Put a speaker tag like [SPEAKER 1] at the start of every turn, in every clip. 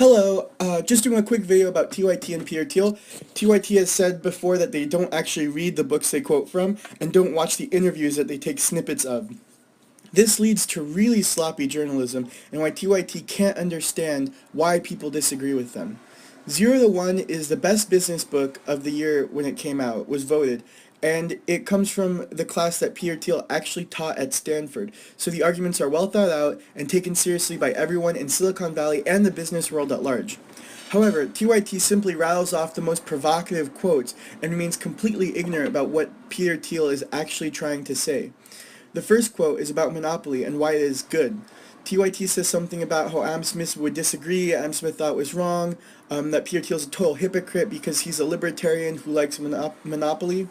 [SPEAKER 1] Hello, just doing a quick video about TYT and Peter Thiel. TYT has said before that they don't actually read the books they quote from and don't watch the interviews that they take snippets of. This leads to really sloppy journalism and why TYT can't understand why people disagree with them. Zero to One is the best business book of the year when it came out, was voted, and it comes from the class that Peter Thiel actually taught at Stanford. So the arguments are well thought out and taken seriously by everyone in Silicon Valley and the business world at large. However, TYT simply rattles off the most provocative quotes and remains completely ignorant about what Peter Thiel is actually trying to say. The first quote is about monopoly and why it is good. TYT says something about how Adam Smith would disagree, Adam Smith thought it was wrong, that Peter Thiel's a total hypocrite because he's a libertarian who likes monopoly.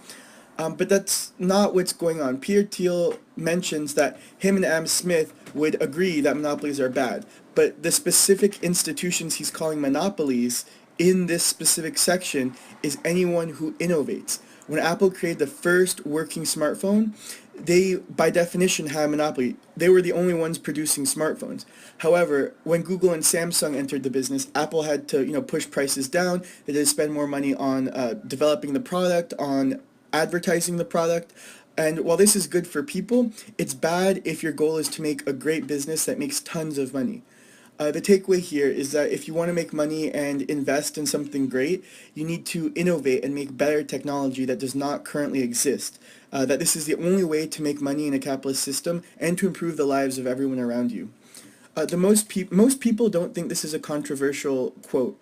[SPEAKER 1] But that's not what's going on. Peter Thiel mentions that him and Adam Smith would agree that monopolies are bad, but the specific institutions he's calling monopolies in this specific section is anyone who innovates. When Apple created the first working smartphone, they, by definition, had a monopoly. They were the only ones producing smartphones. However, when Google and Samsung entered the business, Apple had to, push prices down. They had to spend more money on developing the product, on advertising the product. And while this is good for people, it's bad if your goal is to make a great business that makes tons of money. The takeaway here is that if you want to make money and invest in something great, you need to innovate and make better technology that does not currently exist. That this is the only way to make money in a capitalist system and to improve the lives of everyone around you. Most people don't think this is a controversial quote.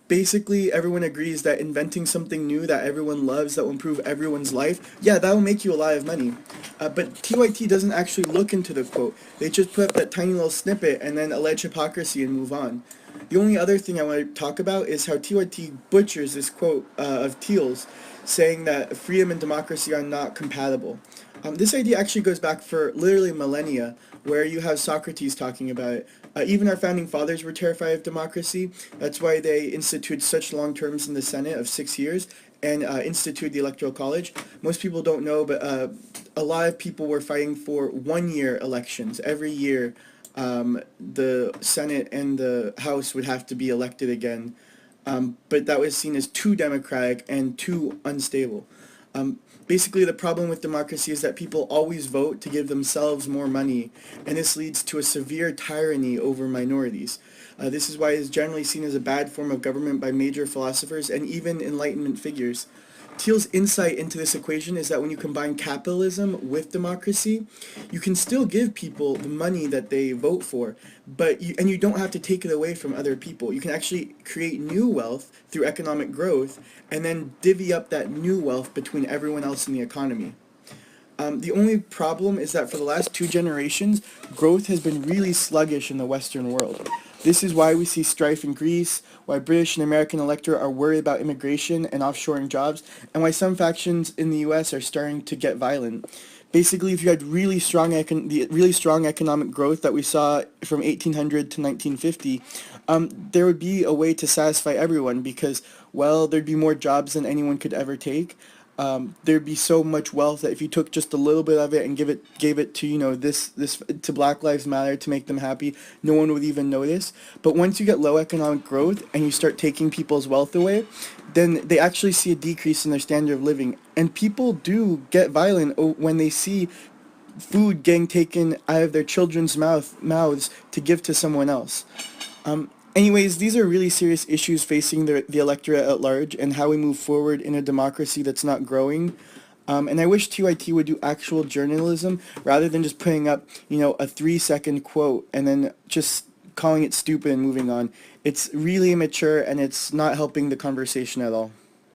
[SPEAKER 1] Basically, everyone agrees that inventing something new that everyone loves that will improve everyone's life, yeah, that will make you a lot of money. But TYT doesn't actually look into the quote. They just put up that tiny little snippet and then allege hypocrisy and move on. The only other thing I want to talk about is how TYT butchers this quote of Thiel's, saying that freedom and democracy are not compatible. This idea actually goes back for literally millennia, where you have Socrates talking about it. Even our founding fathers were terrified of democracy. That's why they instituted such long terms in the Senate of 6 years and instituted the Electoral College. Most people don't know, but a lot of people were fighting for one-year elections. Every year, the Senate and the House would have to be elected again. But that was seen as too democratic and too unstable. Basically, the problem with democracy is that people always vote to give themselves more money, and this leads to a severe tyranny over minorities. This is why it is generally seen as a bad form of government by major philosophers and even Enlightenment figures. Thiel's insight into this equation is that when you combine capitalism with democracy, you can still give people the money that they vote for, but you don't have to take it away from other people. You can actually create new wealth through economic growth and then divvy up that new wealth between everyone else in the economy. The only problem is that for the last 2 generations, growth has been really sluggish in the Western world. This is why we see strife in Greece, why British and American electorate are worried about immigration and offshoring jobs, and why some factions in the US are starting to get violent. Basically, if you had really strong economic growth that we saw from 1800 to 1950, there would be a way to satisfy everyone because, well, there'd be more jobs than anyone could ever take. There'd be so much wealth that if you took just a little bit of it and gave it to this to Black Lives Matter to make them happy, no one would even notice. But once you get low economic growth and you start taking people's wealth away, then they actually see a decrease in their standard of living, and people do get violent when they see food getting taken out of their children's mouths to give to someone else. Anyways, these are really serious issues facing the electorate at large and how we move forward in a democracy that's not growing. And I wish TYT would do actual journalism rather than just putting up, a 3-second quote and then just calling it stupid and moving on. It's really immature and it's not helping the conversation at all.